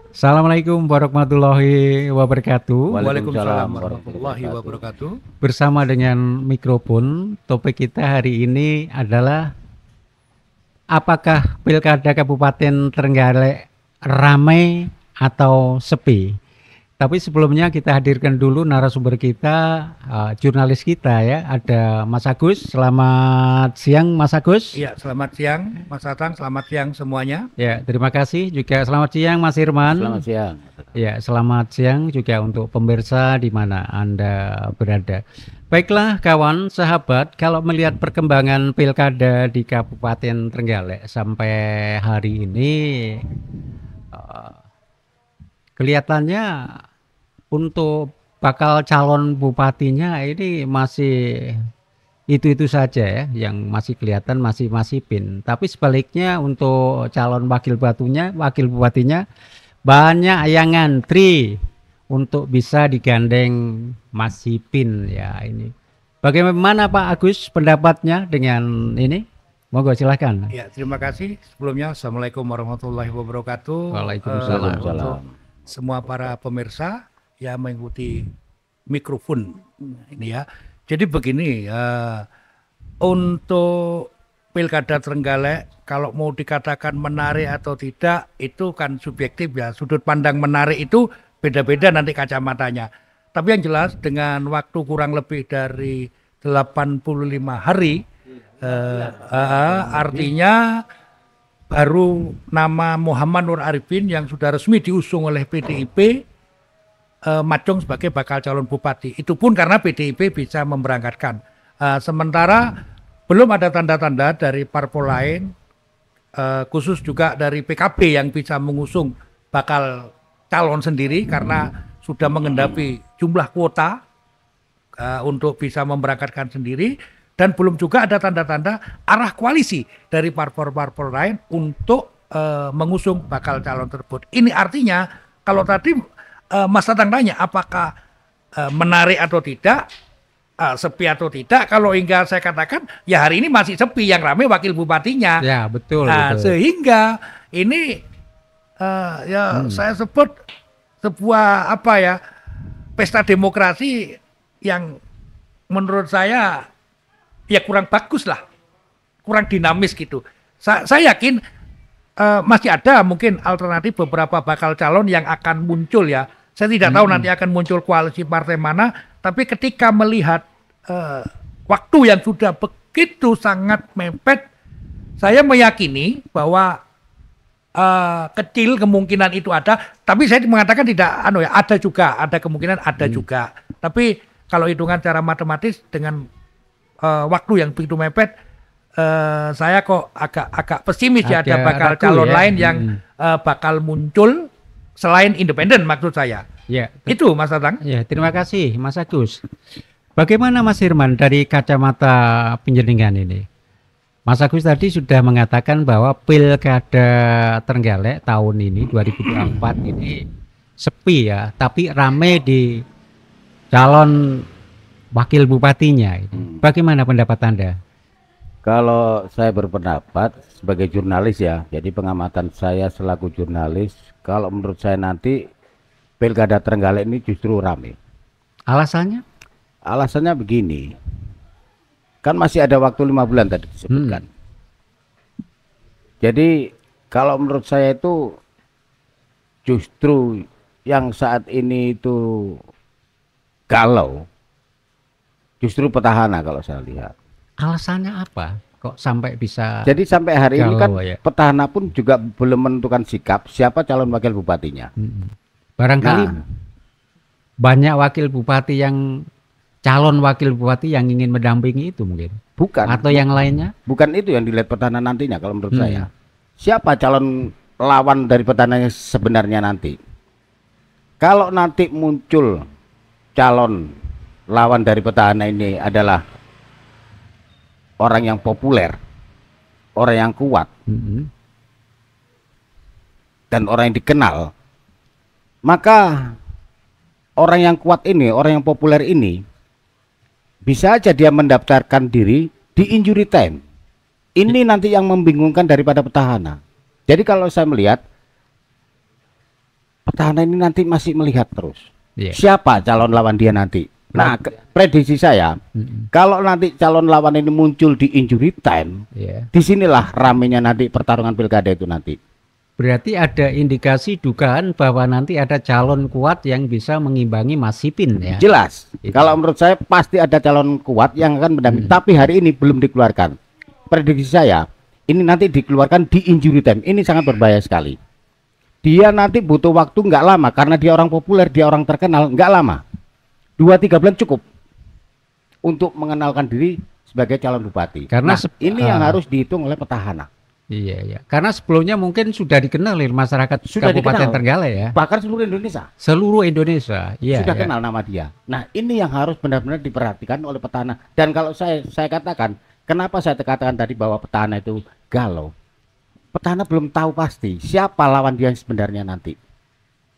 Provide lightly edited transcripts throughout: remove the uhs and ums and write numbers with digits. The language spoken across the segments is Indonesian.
Assalamualaikum warahmatullahi wabarakatuh. Waalaikumsalam Waalaikumsalam warahmatullahi warahmatullahi wabarakatuh. Bersama dengan mikrofon, topik kita hari ini adalah apakah Pilkada Kabupaten Trenggalek ramai atau sepi? Tapi sebelumnya kita hadirkan dulu narasumber kita, jurnalis kita ya. Ada Mas Agus. Selamat siang Mas Agus. Iya, selamat siang Mas Atang, selamat siang semuanya. Ya, terima kasih juga. Selamat siang Mas Irman. Selamat siang. Ya, selamat siang juga untuk pemirsa di mana Anda berada. Baiklah kawan, sahabat, kalau melihat perkembangan pilkada di Kabupaten Trenggalek sampai hari ini, eh, kelihatannya untuk bakal calon bupatinya ini masih itu-itu saja ya, yang masih kelihatan masih pin. Tapi sebaliknya untuk calon wakil bupatinya banyak yang ngantri untuk bisa digandeng Mas Ipin ya ini. Bagaimana Pak Agus pendapatnya dengan ini? Monggo silakan. Ya, terima kasih. Sebelumnya Assalamualaikum warahmatullahi wabarakatuh. Waalaikumsalam. Untuk semua para pemirsa yang mengikuti mikrofon ini ya. Jadi begini, untuk Pilkada Trenggalek kalau mau dikatakan menarik atau tidak itu kan subjektif ya. Sudut pandang menarik itu beda-beda nanti kacamatanya. Tapi yang jelas dengan waktu kurang lebih dari 85 hari, artinya baru nama Muhammad Nur Arifin yang sudah resmi diusung oleh PDIP Majong sebagai bakal calon bupati. Itu pun karena PDIP bisa memberangkatkan. Sementara belum ada tanda-tanda dari parpol lain, khusus juga dari PKB yang bisa mengusung bakal calon sendiri karena sudah mengendapi jumlah kuota untuk bisa memberangkatkan sendiri. Dan belum juga ada tanda-tanda arah koalisi dari parpol-parpol lain untuk mengusung bakal calon tersebut. Ini artinya kalau tadi Mas Tatang tanya apakah menarik atau tidak, sepi atau tidak, kalau hingga saya katakan ya hari ini masih sepi, yang ramai wakil bupatinya. Ya betul. Nah, betul. sehingga ini saya sebut sebuah pesta demokrasi yang menurut saya ya kurang bagus lah, kurang dinamis gitu. Saya yakin masih ada mungkin alternatif beberapa bakal calon yang akan muncul ya. Saya tidak tahu nanti akan muncul koalisi partai mana, tapi ketika melihat waktu yang sudah begitu sangat mepet, saya meyakini bahwa kecil kemungkinan itu ada, tapi saya mengatakan tidak, ada juga, ada kemungkinan ada juga. Tapi kalau hitungan secara matematis dengan waktu yang begitu mepet, saya kok agak pesimis ya ada bakal calon lain yang bakal muncul selain independen maksud saya. Ya, Itu Mas Tatang. ya, terima kasih Mas Agus. Bagaimana Mas Irman dari kacamata penjaringan ini? Mas Agus tadi sudah mengatakan bahwa Pilkada Trenggalek tahun ini 2024 ini sepi ya, tapi ramai di calon wakil bupatinya. Bagaimana pendapat Anda? Kalau saya berpendapat sebagai jurnalis ya, jadi pengamatan saya selaku jurnalis, kalau menurut saya nanti Pilkada Trenggalek ini justru ramai. Alasannya? Alasannya begini, kan masih ada waktu 5 bulan tadi disebutkan. Jadi kalau menurut saya itu justru yang saat ini itu galau, justru petahana kalau saya lihat. Alasannya apa? Kok sampai bisa? Jadi sampai hari ini kan galau ya? petahana pun juga belum menentukan sikap siapa calon wakil bupatinya. Barangkali Nah, banyak wakil bupati yang calon wakil bupati yang ingin mendampingi itu mungkin, bukan. atau yang lainnya? Bukan itu yang dilihat petahana nantinya kalau menurut saya. Siapa calon lawan dari petahana sebenarnya nanti? Kalau nanti muncul calon lawan dari petahana ini adalah orang yang populer, orang yang kuat, dan orang yang dikenal, maka orang yang kuat ini, orang yang populer ini, bisa aja dia mendaftarkan diri di injury time. Ini nanti yang membingungkan daripada petahana. Jadi kalau saya melihat petahana ini nanti masih melihat terus Iya. siapa calon lawan dia nanti. Nah, prediksi saya, kalau nanti calon lawan ini muncul di injury time, Iya. disinilah ramenya nanti pertarungan pilkada itu nanti. Berarti ada indikasi dugaan bahwa nanti ada calon kuat yang bisa mengimbangi Mas Ipin ya. Jelas. Itu. Kalau menurut saya pasti ada calon kuat yang akan mendampingi. Tapi hari ini belum dikeluarkan. Prediksi saya, ini nanti dikeluarkan di injury time. Ini sangat berbahaya sekali. Dia nanti butuh waktu nggak lama karena dia orang populer, dia orang terkenal, nggak lama. 2-3 bulan cukup untuk mengenalkan diri sebagai calon bupati. Karena Nah, ini yang harus dihitung oleh petahana. Iya, iya. Karena sebelumnya mungkin sudah dikenal oleh masyarakat Sudah Kabupaten dikenal. Trenggalek ya. Bahkan seluruh Indonesia Seluruh Indonesia. Iya, sudah iya. kenal nama dia. Nah, ini yang harus benar-benar diperhatikan oleh petahana. Dan kalau saya katakan, kenapa saya katakan tadi bahwa petahana itu galau? Petahana belum tahu pasti siapa lawan dia sebenarnya nanti.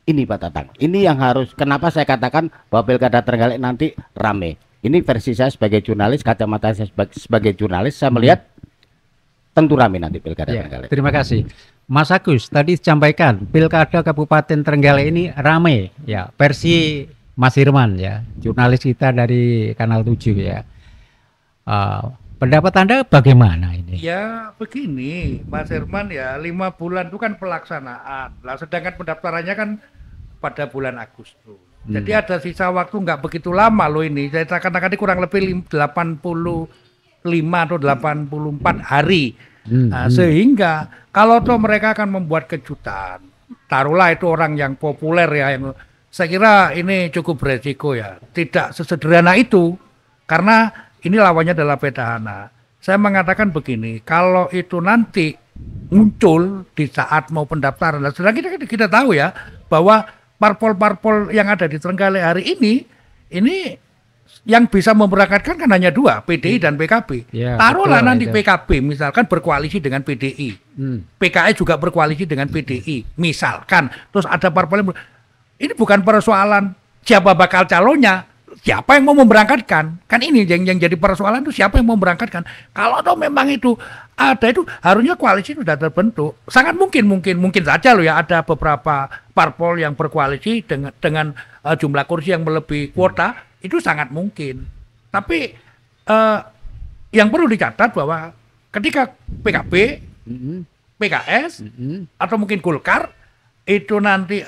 Ini Pak Tatang. Ini yang harus. Kenapa saya katakan bahwa pilkada Trenggalek nanti rame. Ini versi saya sebagai jurnalis, kacamata saya sebagai jurnalis, saya melihat tentu rame nanti pilkada Ya, Trenggalek. terima kasih. Mas Agus tadi sampaikan pilkada Kabupaten Trenggalek ini rame ya, versi Mas Hirman ya, jurnalis kita dari Kanal 7 ya. Pendapat Anda bagaimana ini? Ya begini, Mas Herman ya 5 bulan itu kan pelaksanaan. Lah sedangkan pendaftarannya kan pada bulan Agustus. Jadi ada sisa waktu nggak begitu lama loh ini. Saya katakan ini kurang lebih 85 atau 84 hari. Nah, sehingga kalau toh mereka akan membuat kejutan, taruhlah itu orang yang populer ya, yang saya kira ini cukup beresiko ya. Tidak sesederhana itu karena ini lawannya adalah petahana. Saya mengatakan begini, kalau itu nanti muncul di saat mau pendaftaran, nah, sedang kita tahu ya bahwa parpol-parpol yang ada di Trenggalek hari ini yang bisa memberangkatkan kan hanya 2, PDI dan PKB. Ya, Taruhlah betul, nanti itu. PKB misalkan berkoalisi dengan PDI, PKS juga berkoalisi dengan PDI, misalkan. Terus ada parpol yang ini bukan persoalan siapa bakal calonnya, siapa yang mau memberangkatkan. Kan ini yang jadi persoalan itu siapa yang mau memberangkatkan. Kalau toh memang itu ada, itu harusnya koalisi sudah terbentuk. Sangat mungkin saja loh ya ada beberapa parpol yang berkoalisi dengan jumlah kursi yang melebihi kuota, itu sangat mungkin. Tapi yang perlu dicatat bahwa ketika PKB, PKS atau mungkin Golkar itu nanti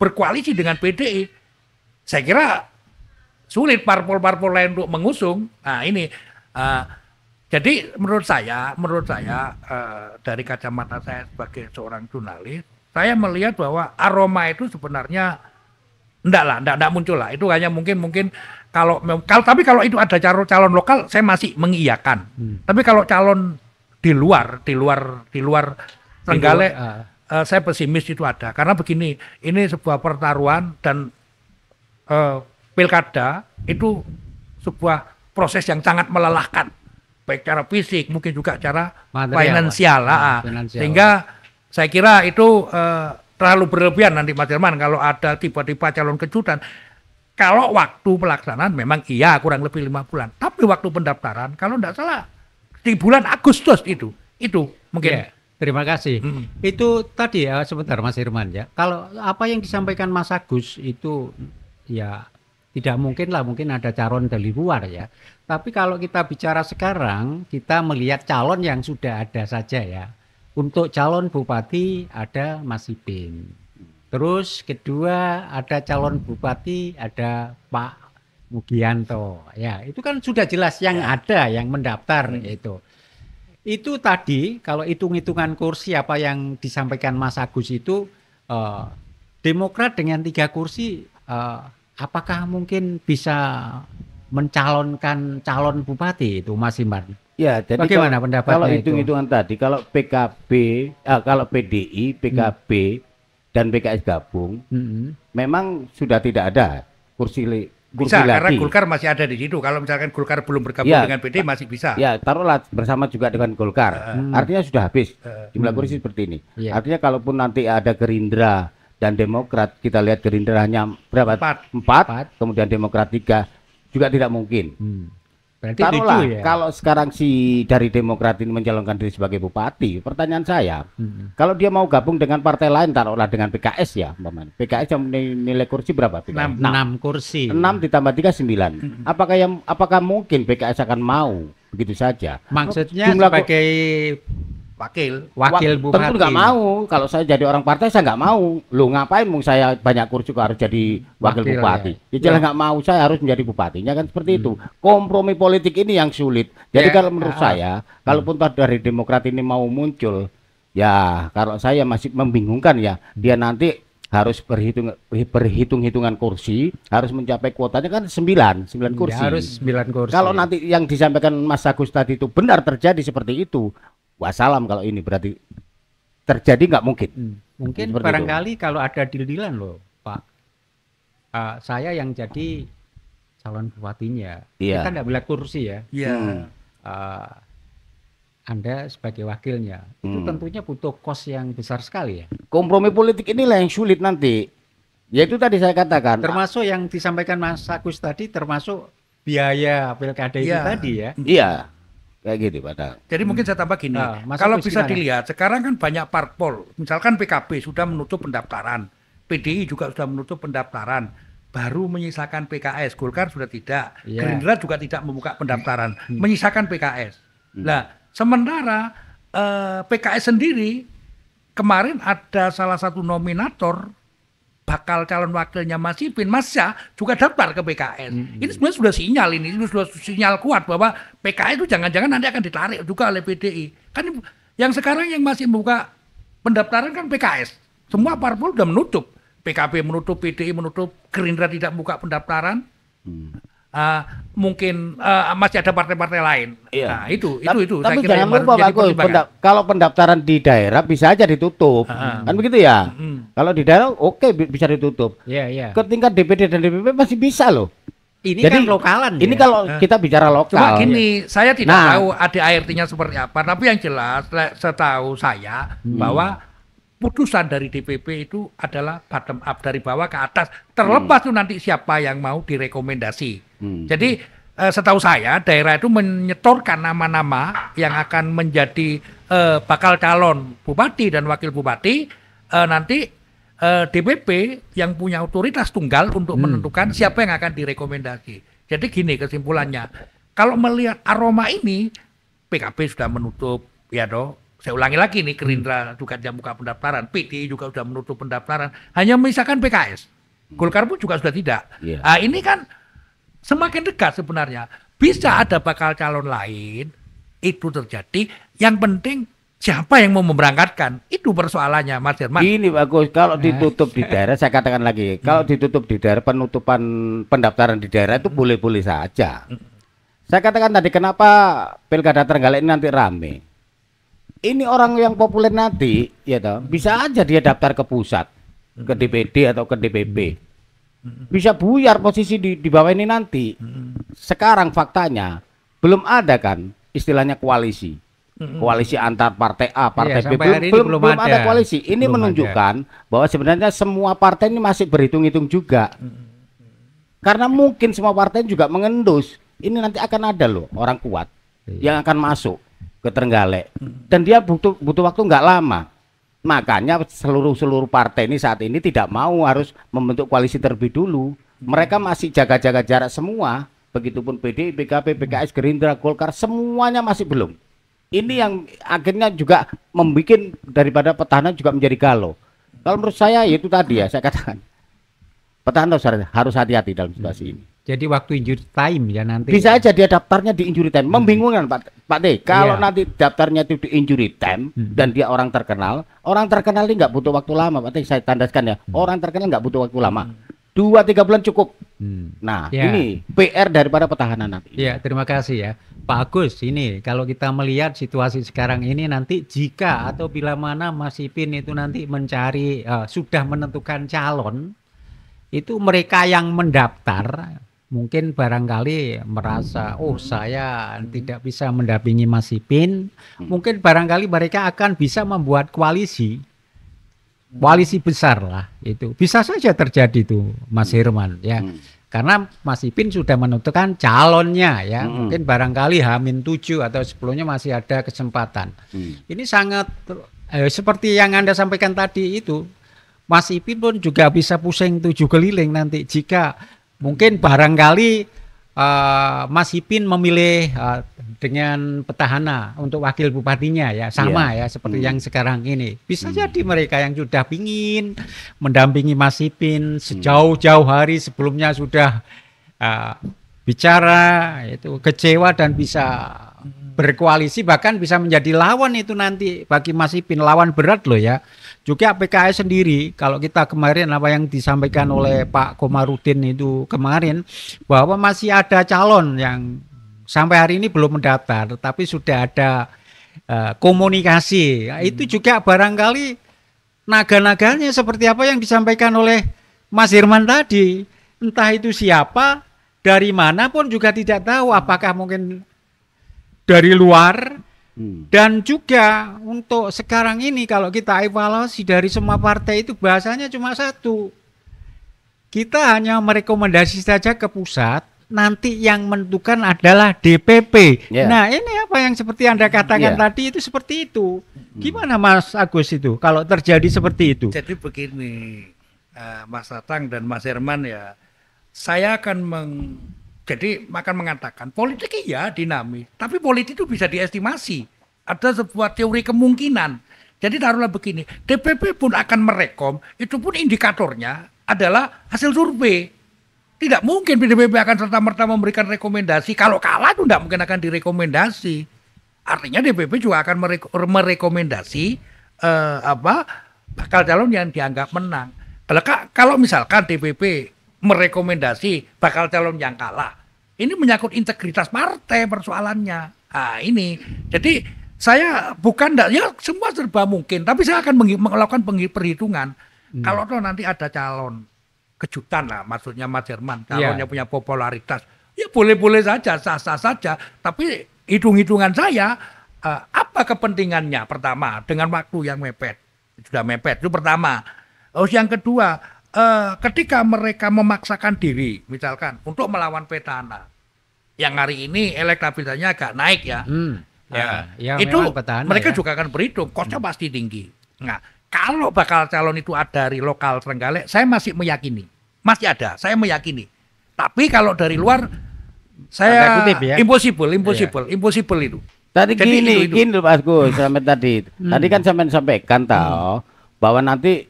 berkoalisi dengan PDI, saya kira sulit parpol-parpol lain untuk mengusung. Nah ini, jadi menurut saya dari kacamata saya sebagai seorang jurnalis, saya melihat bahwa aroma itu sebenarnya enggak muncul lah. Itu hanya mungkin tapi kalau itu ada calon lokal, saya masih mengiyakan. Tapi kalau calon di luar Trenggalek, saya pesimis itu ada. Karena begini, ini sebuah pertaruhan dan pilkada itu sebuah proses yang sangat melelahkan, baik cara fisik, mungkin juga cara finansial. Sehingga saya kira itu terlalu berlebihan nanti Mas Herman kalau ada tiba-tiba calon kejutan. Kalau waktu pelaksanaan memang iya kurang lebih 5 bulan, tapi waktu pendaftaran kalau tidak salah di bulan Agustus itu mungkin. Ya, terima kasih. Itu tadi ya sebentar Mas Hirman ya. Kalau apa yang disampaikan Mas Agus itu ya tidak mungkin lah, mungkin ada calon dari luar ya. Tapi kalau kita bicara sekarang, kita melihat calon yang sudah ada saja ya. Untuk calon bupati ada Mas Ipin. Terus kedua ada calon bupati ada Pak Mugianto. Ya, itu kan sudah jelas yang ada yang mendaftar itu. Itu tadi kalau hitung-hitungan kursi apa yang disampaikan Mas Agus itu Demokrat dengan 3 kursi apakah mungkin bisa mencalonkan calon bupati itu Mas Iman? Ya, jadi bagaimana pendapatnya kalau itu? hitung-hitungan tadi, kalau PKB, kalau PDI, PKB dan PKS gabung, memang sudah tidak ada kursi Bisa, karena lagi. Golkar masih ada di situ. Kalau misalkan Golkar belum bergabung Ya, dengan PDI masih bisa. Ya, taruhlah bersama juga dengan Golkar. Artinya sudah habis jumlah kursi seperti ini. Ya. Artinya kalaupun nanti ada Gerindra dan Demokrat, kita lihat Gerindra hanya berapa? 4, kemudian Demokrat 3, juga tidak mungkin. Berarti taruhlah 7 ya. kalau sekarang si dari Demokrat ini mencalonkan diri sebagai bupati, pertanyaan saya, kalau dia mau gabung dengan partai lain, taruhlah dengan PKS ya, umpamanya. PKS yang nilai kursi berapa? 6 kursi. 6 ditambah 3 9. Apakah mungkin PKS akan mau begitu saja? Maksudnya Jumlah sebagai wakil bupati. Tentu nggak mau. Kalau saya jadi orang partai saya nggak mau. Lu ngapain mau saya banyak kursi kok harus jadi wakil bupati? Ya jelas nggak mau, saya harus menjadi bupatinya kan seperti itu. Kompromi politik ini yang sulit. Jadi kalau menurut saya, kalaupun dari Demokrat ini mau muncul, ya kalau saya masih membingungkan ya. Dia nanti harus berhitung-hitungan kursi, harus mencapai kuotanya kan 9 kursi. Ya, harus 9 kursi. Kalau nanti yang disampaikan Mas Agus tadi itu benar terjadi seperti itu, wassalam. Kalau ini berarti terjadi nggak mungkin. Mungkin Seperti barangkali kalau ada deal-dealan loh Pak, saya yang jadi calon bupatinya, Iya. kita nggak bilang kursi ya. Iya. Anda sebagai wakilnya, itu tentunya butuh kos yang besar sekali ya. Kompromi politik inilah yang sulit nanti. Yaitu tadi saya katakan. Termasuk yang disampaikan Mas Agus tadi, termasuk biaya pilkada itu Iya. tadi ya. Iya, kayak gitu padahal. Jadi mungkin saya tambah gini, Mas kalau Agus bisa gimana? dilihat sekarang kan banyak parpol, misalkan PKB sudah menutup pendaftaran, PDI juga sudah menutup pendaftaran, baru menyisakan PKS, Golkar sudah tidak, Iya. Gerindra juga tidak membuka pendaftaran, menyisakan PKS. Nah, sementara PKS sendiri kemarin ada salah satu nominator bakal calon wakilnya Mas Ipin, Mas Syah juga daftar ke PKS. Ini sebenarnya sudah sinyal, ini sudah sinyal kuat bahwa PKS itu jangan-jangan nanti akan ditarik juga oleh PDI. Kan yang sekarang yang masih membuka pendaftaran kan PKS. Semua parpol sudah menutup. PKB menutup, PDI menutup, Gerindra tidak buka pendaftaran. Mungkin masih ada partai-partai lain. Iya. Nah, itu. Tapi saya kira jangan yang harus lupa menjadi Pak Agus, pertimbangan. kalau pendaftaran di daerah bisa aja ditutup. Kan begitu ya? Kalau di daerah oke, bisa ditutup. Iya, iya. Ke tingkat DPD dan DPP masih bisa loh. Ini Jadi, kan lokalan Ini ya. kalau kita bicara lokal. Cuma gini, saya tidak Nah. tahu ADART-nya seperti apa, tapi yang jelas setahu saya bahwa putusan dari DPP itu adalah bottom up, dari bawah ke atas. Terlepas itu nanti siapa yang mau direkomendasi. Jadi setahu saya daerah itu menyetorkan nama-nama yang akan menjadi bakal calon bupati dan wakil bupati, nanti DPP yang punya otoritas tunggal untuk menentukan siapa yang akan direkomendasi. Jadi gini kesimpulannya, kalau melihat aroma ini, PKB sudah menutup, ya toh. Saya ulangi lagi nih, Gerindra juga tidak buka pendaftaran, PDI juga sudah menutup pendaftaran, hanya menyisakan PKS. Golkar pun juga sudah tidak. Iya. Nah, ini kan semakin dekat sebenarnya. Bisa ada bakal calon lain, itu terjadi. Yang penting siapa yang mau memberangkatkan, itu persoalannya Mas Herman. Ini bagus, kalau ditutup di daerah, saya katakan lagi, kalau ditutup di daerah, penutupan pendaftaran di daerah itu boleh-boleh saja. Saya katakan tadi, kenapa Pilkada Trenggalek ini nanti rame? Ini orang yang populer nanti, ya toh, bisa aja dia daftar ke pusat, ke DPD atau ke DPP. Bisa buyar posisi di bawah ini nanti. Sekarang faktanya belum ada kan istilahnya koalisi. Koalisi antar partai A, partai Iya, B, sampai hari ini belum ada koalisi. Ini Belum menunjukkan bahwa sebenarnya semua partai ini masih berhitung-hitung juga. Karena mungkin semua partai juga mengendus. Ini nanti akan ada loh orang kuat yang akan masuk ke Trenggalek. Dan dia butuh waktu nggak lama. Makanya seluruh partai ini saat ini tidak mau harus membentuk koalisi terlebih dulu. Mereka masih jaga-jaga jarak semua. Begitupun PDI, PKB, PKS, Gerindra, Golkar, semuanya masih belum. Ini yang akhirnya juga membuat daripada petahana juga menjadi galau. Kalau menurut saya itu tadi ya, saya katakan petahana harus hati-hati dalam situasi ini. Jadi waktu injury time ya nanti. Bisa aja dia daftarnya di injury time. Membingungkan Pak D. Kalau Iya. nanti daftarnya itu di injury time dan dia orang terkenal ini nggak butuh waktu lama Pak D. Saya tandaskan ya, orang terkenal nggak butuh waktu lama. 2-3 bulan cukup. Nah, Ya. ini PR daripada petahana nanti. Ya, terima kasih ya. Pak Agus, ini kalau kita melihat situasi sekarang ini nanti jika atau bila mana Mas Ipin itu nanti mencari sudah menentukan calon, itu mereka yang mendaftar mungkin barangkali merasa saya tidak bisa mendampingi Mas Ipin, mungkin barangkali mereka akan bisa membuat koalisi besar lah itu. Bisa saja terjadi tuh Mas Herman ya. karena Mas Ipin sudah menentukan calonnya ya. Mungkin barangkali H-7 atau sebelumnya masih ada kesempatan. Ini sangat seperti yang Anda sampaikan tadi itu, Mas Ipin pun juga bisa pusing 7 keliling nanti jika mungkin barangkali Mas Ipin memilih dengan petahana untuk wakil bupatinya ya sama ya seperti yang sekarang ini. Bisa jadi mereka yang sudah pingin mendampingi Mas Ipin sejauh-jauh hari sebelumnya sudah bicara itu kecewa dan bisa berkoalisi bahkan bisa menjadi lawan itu nanti bagi Mas Ipin, lawan berat loh ya. Juga PKS sendiri, kalau kita kemarin apa yang disampaikan oleh Pak Komarudin itu kemarin, bahwa masih ada calon yang sampai hari ini belum mendaftar, tapi sudah ada komunikasi. Itu juga barangkali naga-naganya seperti apa yang disampaikan oleh Mas Herman tadi. Entah itu siapa, dari mana pun juga tidak tahu, apakah mungkin dari luar. Dan juga untuk sekarang ini kalau kita evaluasi dari semua partai itu bahasanya cuma satu. Kita hanya merekomendasi saja ke pusat, nanti yang menentukan adalah DPP. Nah ini apa yang seperti Anda katakan tadi itu seperti itu. Gimana Mas Agus itu kalau terjadi seperti itu? Jadi begini Mas Tatang dan Mas Herman ya, saya akan jadi akan mengatakan politik iya dinamis, tapi politik itu bisa diestimasi. Ada sebuah teori kemungkinan. Jadi taruhlah begini, DPP pun akan merekom, itu pun indikatornya adalah hasil survei. Tidak mungkin DPP akan serta-merta memberikan rekomendasi. Kalau kalah itu tidak mungkin akan direkomendasi. Artinya DPP juga akan merekomendasi bakal calon yang dianggap menang. Kalau misalkan DPP merekomendasi bakal calon yang kalah, ini menyangkut integritas partai persoalannya. Nah ini, jadi saya bukan ya semua serba mungkin, tapi saya akan melakukan perhitungan. Kalau toh nanti ada calon kejutan lah, maksudnya Mas Herman, calonnya punya popularitas, ya boleh-boleh saja, sah-sah saja. Tapi hitung-hitungan saya, apa kepentingannya? Pertama, dengan waktu yang mepet, sudah mepet itu pertama. Yang kedua, ketika mereka memaksakan diri, misalkan untuk melawan petahana, yang hari ini elektabilitasnya agak naik ya. Itu mereka juga akan berhitung, kosnya pasti tinggi. Nah, kalau bakal calon itu ada dari lokal Trenggalek, saya masih meyakini, masih ada, saya meyakini. Tapi kalau dari luar, saya impossible itu. Tadi gini Pak Agus, sampai tadi kan sampai sampaikan bahwa nanti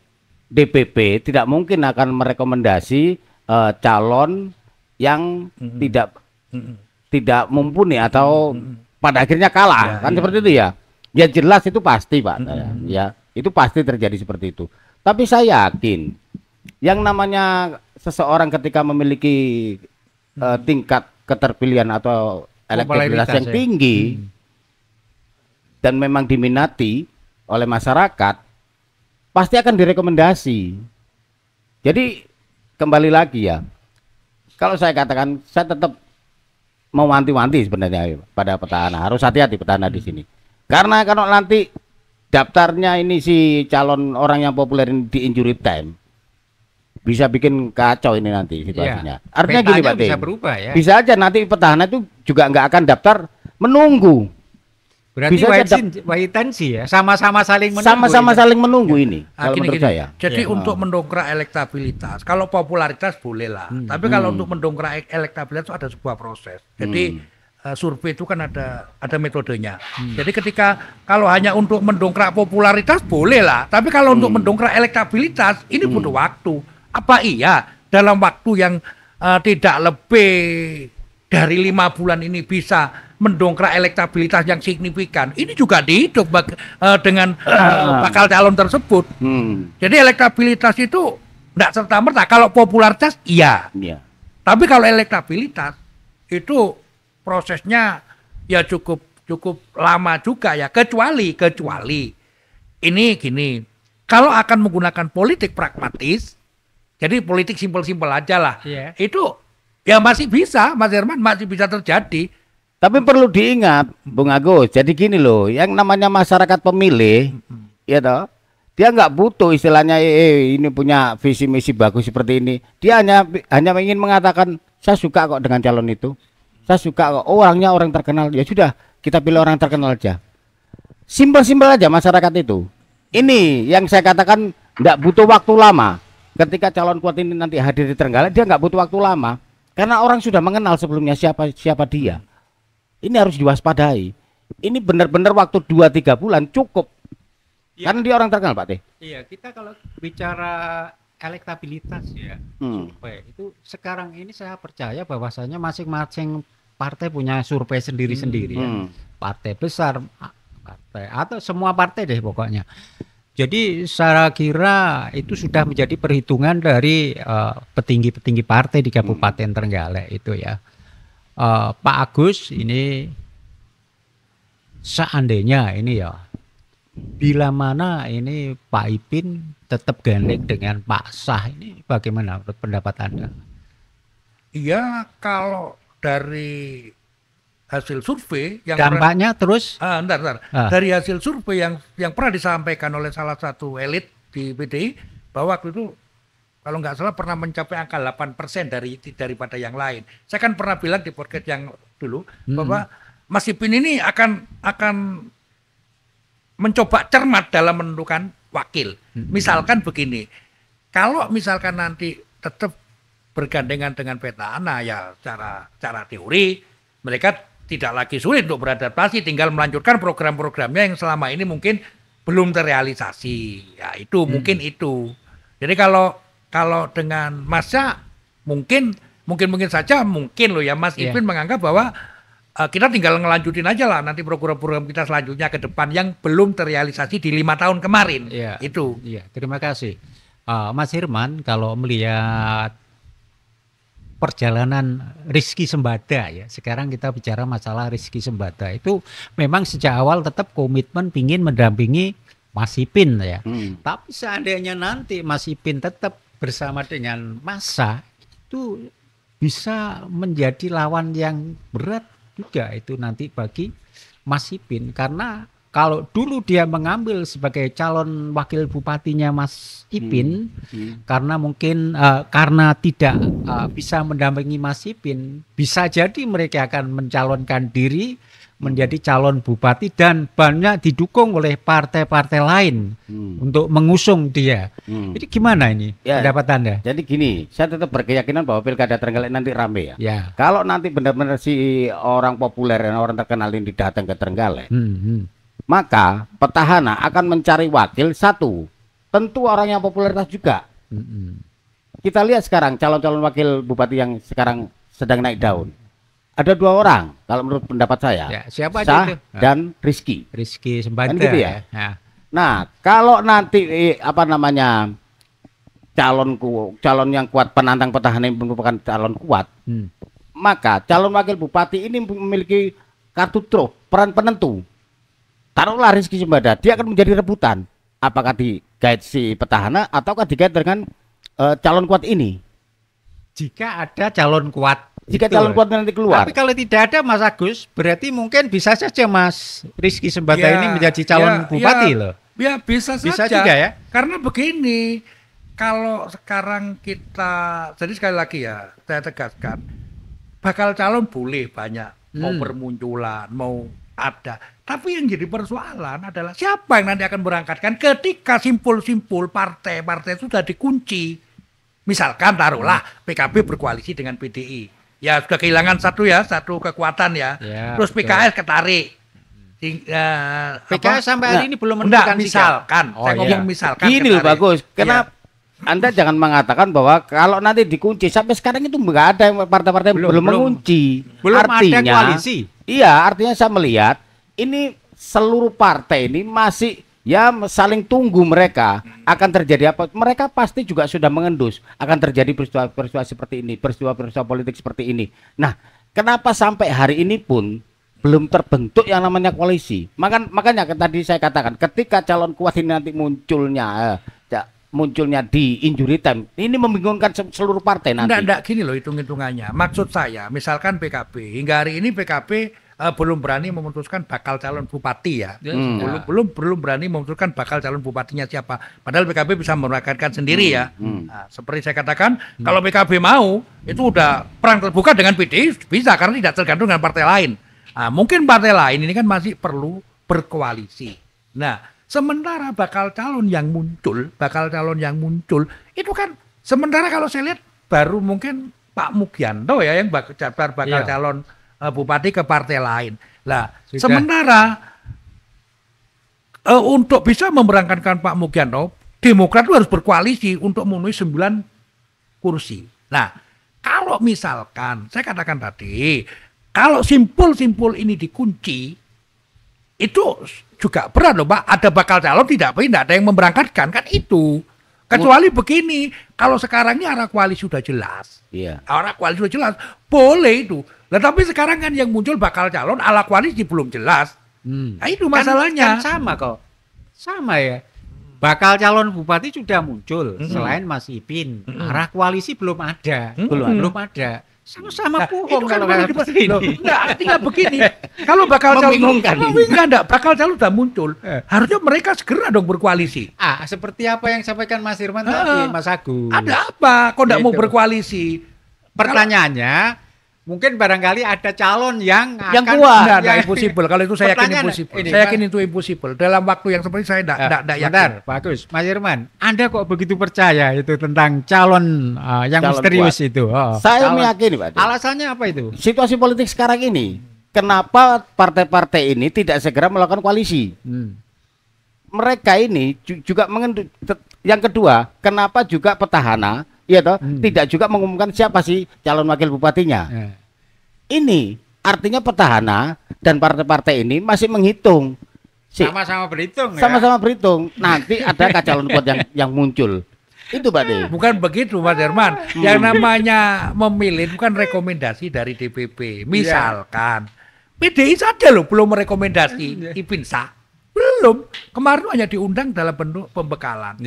DPP tidak mungkin akan merekomendasi calon yang tidak mumpuni atau pada akhirnya kalah kan seperti itu ya. Ya jelas itu pasti Pak. Ya, itu pasti terjadi seperti itu. Tapi saya yakin yang namanya seseorang ketika memiliki tingkat keterpilihan atau elektabilitas yang tinggi dan memang diminati oleh masyarakat, pasti akan direkomendasi. Jadi kembali lagi ya, kalau saya katakan, saya tetap mau wanti-wanti sebenarnya pada petahana, harus hati-hati petahana di sini. Karena kalau nanti daftarnya ini si calon orang yang populer ini di injury time, bisa bikin kacau ini nanti situasinya. Artinya gini Pak, bisa berubah ya. Bisa aja nanti petahana itu juga nggak akan daftar, menunggu. Berarti wait and see ya, sama-sama saling menunggu. Sama-sama saling menunggu ini. Kalau menurut saya. Jadi untuk mendongkrak elektabilitas, kalau popularitas boleh lah. Tapi kalau untuk mendongkrak elektabilitas itu ada sebuah proses. Jadi survei itu kan ada metodenya. Jadi ketika kalau hanya untuk mendongkrak popularitas boleh lah. Tapi kalau untuk mendongkrak elektabilitas ini butuh waktu. Apa iya dalam waktu yang tidak lebih dari 5 bulan ini bisa mendongkrak elektabilitas yang signifikan? Ini juga dihitung dengan bakal calon tersebut. Jadi elektabilitas itu tidak serta-merta. Kalau popularitas iya. Tapi kalau elektabilitas itu prosesnya ya cukup lama juga ya. Kecuali ini gini. Kalau akan menggunakan politik pragmatis, jadi politik simpel-simpel aja lah. Itu ya masih bisa, Mas Herman, masih bisa terjadi. Tapi perlu diingat, Bung Agus. Jadi gini loh, yang namanya masyarakat pemilih, ya toh, Dia nggak butuh istilahnya ini punya visi misi bagus seperti ini. Dia hanya ingin mengatakan saya suka kok dengan calon itu. Saya suka kok orangnya orang terkenal. Ya sudah, kita pilih orang terkenal aja. Simpel-simpel aja masyarakat itu. Ini yang saya katakan nggak butuh waktu lama. Ketika calon kuat ini nanti hadir di Trenggalek, dia nggak butuh waktu lama. Karena orang sudah mengenal sebelumnya siapa dia. Ini harus diwaspadai. Ini benar-benar waktu 2-3 bulan cukup. Ya. Karena dia orang terkenal, Pak Teh. Iya, kita kalau bicara elektabilitas ya, survei itu sekarang ini saya percaya bahwasanya masing-masing partai punya survei sendiri-sendiri ya. Partai besar, partai atau semua partai deh pokoknya. Jadi saya kira itu sudah menjadi perhitungan dari petinggi-petinggi partai di Kabupaten Trenggalek itu ya. Pak Agus ini seandainya ini ya, bila mana ini Pak Ipin tetap gandeng dengan Pak Sah, ini bagaimana menurut pendapat Anda? Iya, kalau dari hasil survei yang dampaknya terus dari hasil survei yang pernah disampaikan oleh salah satu elit di PDI bahwa waktu itu kalau nggak salah pernah mencapai angka 8% daripada yang lain. Saya kan pernah bilang di podcast yang dulu bahwa Mas Ipin ini akan mencoba cermat dalam menentukan wakil. Misalkan begini, kalau misalkan nanti tetap bergandengan dengan petahana ya secara teori mereka tidak lagi sulit untuk beradaptasi, tinggal melanjutkan program-programnya yang selama ini mungkin belum terrealisasi. Ya itu mungkin itu. Jadi kalau dengan Masnya mungkin saja mungkin loh ya Mas Ipin menganggap bahwa kita tinggal ngelanjutin aja lah nanti program-program kita selanjutnya ke depan yang belum terrealisasi di 5 tahun kemarin. Itu. Iya, terima kasih. Mas Hirman, kalau melihat perjalanan Rizky Sembada ya, sekarang kita bicara masalah Rizky Sembada itu memang sejak awal tetap komitmen pingin mendampingi Mas Ipin ya. Tapi seandainya nanti Mas Ipin tetap bersama dengan massa itu bisa menjadi lawan yang berat juga itu nanti bagi Mas Ipin, karena kalau dulu dia mengambil sebagai calon wakil bupatinya Mas Ipin karena mungkin karena tidak bisa mendampingi Mas Ipin, bisa jadi mereka akan mencalonkan diri menjadi calon bupati dan banyak didukung oleh partai-partai lain untuk mengusung dia. Jadi gimana ini pendapat Anda? Jadi gini, saya tetap berkeyakinan bahwa Pilkada Trenggalek nanti rame ya. Kalau nanti benar-benar si orang populer dan orang terkenal ini datang ke Trenggalek, maka petahana akan mencari wakil satu, tentu orang yang popularitas juga. Kita lihat sekarang calon-calon wakil bupati yang sekarang sedang naik daun. Ada 2 orang kalau menurut pendapat saya, siapa Sah itu? dan Rizky Sembada gitu ya. Nah kalau nanti calon yang kuat, penantang petahana yang merupakan calon kuat, maka calon wakil bupati ini memiliki kartu truf, peran penentu. Taruhlah Rizky Sembada, dia akan menjadi rebutan. Apakah digait si petahana ataukah digait dengan calon kuat ini? Jika ada calon kuat. Jika calon kuat nanti keluar. Tapi kalau tidak ada Mas Agus, berarti mungkin bisa saja Mas Rizky Sembada ini menjadi calon bupati loh. Ya bisa saja. Juga ya. Karena begini, kalau sekarang kita, jadi sekali lagi ya, saya tegaskan, bakal calon boleh banyak, mau bermunculan, mau ada. Tapi yang jadi persoalan adalah siapa yang nanti akan berangkatkan ketika simpul-simpul partai-partai itu sudah dikunci. Misalkan taruhlah PKB berkoalisi dengan PDI. Ya sudah kehilangan satu kekuatan ya. Terus betul. PKS ketarik. PKS sampai hari ini belum menentukan misalkan. Saya ngomong misalkan. Ini loh bagus. Kenapa Anda jangan mengatakan bahwa kalau nanti dikunci, sampai sekarang itu nggak ada partai-partai belum mengunci. Belum artinya, ada koalisi. Iya, artinya saya melihat ini seluruh partai ini masih saling tunggu mereka akan terjadi apa. Mereka pasti juga sudah mengendus akan terjadi peristiwa-peristiwa seperti ini, peristiwa-peristiwa politik seperti ini. Nah, kenapa sampai hari ini pun belum terbentuk yang namanya koalisi? Makanya tadi saya katakan ketika calon kuat ini nanti munculnya di injury time, ini membingungkan seluruh partai nanti. Enggak gini loh hitung-hitungannya. Maksud saya, misalkan PKB hingga hari ini PKB belum berani memutuskan bakal calon bupati ya. Belum berani memutuskan bakal calon bupatinya siapa. Padahal PKB bisa merakamkan sendiri ya. Nah, seperti saya katakan, kalau PKB mau itu udah perang terbuka dengan PDI bisa karena tidak tergantung dengan partai lain. Nah, mungkin partai lain ini kan masih perlu berkoalisi. Nah, sementara bakal calon yang muncul itu kan sementara kalau saya lihat baru mungkin Pak Mugianto ya yang bakal calon bupati ke partai lain. Lah, sementara untuk bisa memberangkatkan Pak Mugianto, Demokrat itu harus berkoalisi untuk memenuhi 9 kursi. Nah, kalau misalkan saya katakan tadi, kalau simpul-simpul ini dikunci, itu juga berat loh, Pak. Ada bakal calon tidak ada yang memberangkatkan kan itu. Kecuali begini, kalau sekarang ini arah koalisi sudah jelas. Iya. Arah koalisi sudah jelas, boleh itu. Nah, tapi sekarang kan yang muncul bakal calon ala koalisi belum jelas. Nah, itu masalahnya. Kan sama kok. Sama ya. Bakal calon bupati sudah muncul selain Mas Ipin. Arah koalisi belum ada. Belum ada. Sama-sama bohong kalau kayak seperti ini. Enggak, artinya begini. Kalau bakal calon bakal calon sudah muncul, harusnya mereka segera dong berkoalisi. Seperti apa yang disampaikan Mas Irman tadi, Mas Agung. Ada apa? Kok enggak mau berkoalisi? Pertanyaannya, mungkin barangkali ada calon yang akan kuat. Enggak impossible. Kalau itu saya yakin impossible. Ini, saya yakin itu impossible. Dalam waktu yang seperti saya enggak yakin. Bagus. Mas Irman, Anda kok begitu percaya itu tentang calon yang calon misterius kuat. Itu? Saya meyakini, Pak. Alasannya apa itu? Situasi politik sekarang ini, kenapa partai-partai ini tidak segera melakukan koalisi? Mereka ini juga yang kedua, kenapa juga petahana tidak juga mengumumkan siapa sih calon wakil bupatinya. Ini artinya petahana dan partai-partai ini masih menghitung. Sama-sama berhitung. Sama-sama berhitung. Nanti ada calon kuat yang muncul. Itu Pak De. Bukan begitu Mas Herman. Yang namanya memilih bukan rekomendasi dari DPP. Misalkan PDI saja loh belum merekomendasi Ipin Sah. Belum. Kemarin hanya diundang dalam bentuk pembekalan.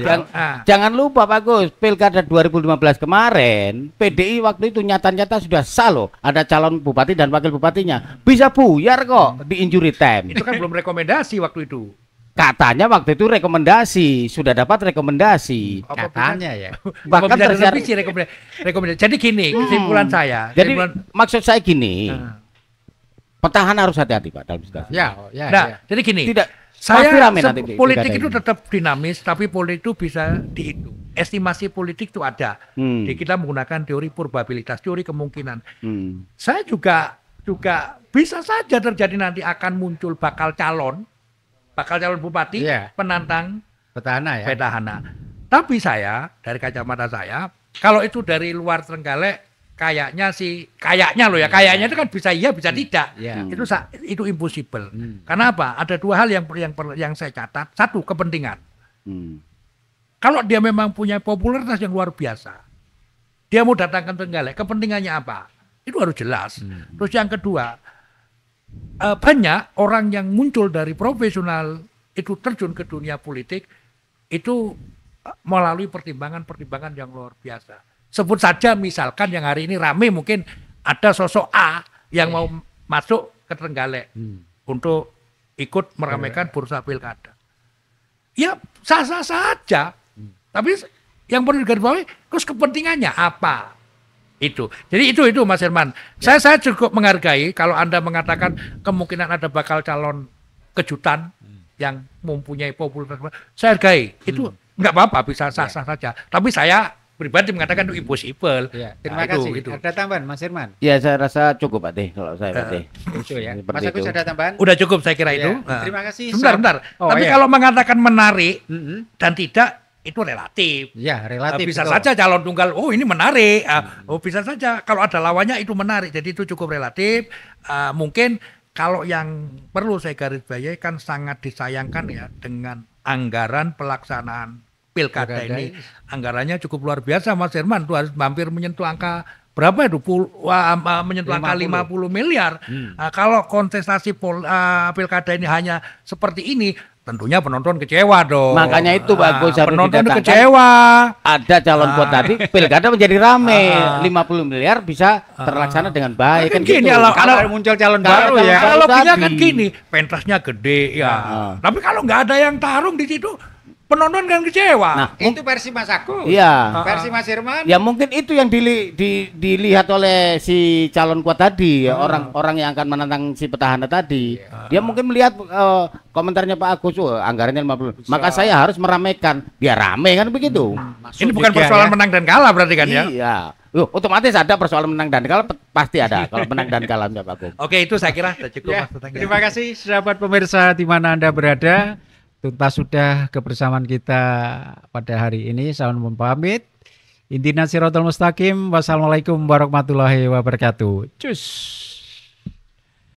Jangan lupa Pak Gus, Pilkada 2015 kemarin, PDI waktu itu nyata-nyata sudah sah loh. Ada calon bupati dan wakil bupatinya. Bisa buyar kok di injury time. Itu kan belum rekomendasi waktu itu. Katanya waktu itu rekomendasi, sudah dapat rekomendasi. Katanya ya. Bahkan terjadi rekomendasi. Jadi gini, kesimpulan saya. Jadi maksud saya gini, petahana harus hati-hati Pak dalam situasi. Jadi gini. Politik itu tetap dinamis, tapi politik itu bisa dihitung. Estimasi politik itu ada. Kita menggunakan teori probabilitas, teori kemungkinan. Saya juga bisa saja terjadi nanti akan muncul bakal calon bupati, penantang petahana. Tapi saya dari kacamata saya, kalau itu dari luar Trenggalek, kayaknya loh ya, kayaknya itu kan bisa iya bisa tidak. Itu impossible. Karena apa? Ada dua hal yang saya catat. Satu, kepentingan. Kalau dia memang punya popularitas yang luar biasa, dia mau datangkan Trenggalek, kepentingannya apa? Itu harus jelas. Terus yang kedua, banyak orang yang muncul dari profesional itu terjun ke dunia politik itu melalui pertimbangan-pertimbangan yang luar biasa. Sebut saja misalkan yang hari ini rame mungkin ada sosok A yang mau masuk ke Trenggalek untuk ikut meramaikan bursa pilkada. Ya sah-sah saja. Tapi yang perlu digarisbawahi, terus kepentingannya apa? Itu. Jadi itu Mas Herman. Saya cukup menghargai kalau Anda mengatakan kemungkinan ada bakal calon kejutan yang mempunyai popularitas. Saya hargai. Itu nggak apa-apa, bisa sah-sah saja. Tapi saya pribadi mengatakan itu impossible. Terima kasih. Itu. Ada tambahan Mas Herman? Ya saya rasa cukup Pak De kalau saya Pak De. Mas Agus ada tambahan? Udah cukup saya kira itu. Terima kasih. Sebentar. Tapi kalau mengatakan menarik dan tidak itu relatif. Ya, relatif. Bisa saja calon tunggal, oh ini menarik. Bisa saja kalau ada lawannya itu menarik. Jadi itu cukup relatif. Mungkin kalau yang perlu saya garisbawahi kan sangat disayangkan ya dengan anggaran pelaksanaan pilkada ini. Anggarannya cukup luar biasa Mas Herman. Itu harus hampir menyentuh angka berapa itu? Menyentuh 50. Angka 50 miliar. Kalau kontestasi pilkada ini hanya seperti ini, tentunya penonton kecewa dong. Makanya itu bagus harus penonton didatangkan. kecewa. Ada calon kuat tadi, pilkada menjadi rame, 50 miliar bisa terlaksana dengan baik. Kan gini, gitu. kalau muncul calon Kalau baru ya. calon- Kalau logikanya tadi. kan gini, pentasnya gede ya. Tapi kalau nggak ada yang tarung di situ, penonton kan kecewa. Nah, Itu versi Mas Agus. iya. Versi Mas Irman. Ya mungkin itu yang dilihat oleh si calon kuat tadi, ya, orang-orang yang akan menantang si petahana tadi. Dia mungkin melihat komentarnya Pak Agus, anggarannya 50. Maka saya harus meramaikan, biar rame kan begitu. Ini bukan persoalan menang dan kalah berarti kan ya? Iya. Otomatis ada persoalan menang dan kalah, pasti ada kalau menang dan kalahnya Pak Agus. Oke, itu saya kira sudah cukup Ya, Mas Tetangga. terima kasih sahabat pemirsa di mana Anda berada. Tuntas sudah kebersamaan kita pada hari ini. Saya mohon pamit. Intina siratal mustaqim. Wassalamualaikum warahmatullahi wabarakatuh. Cus.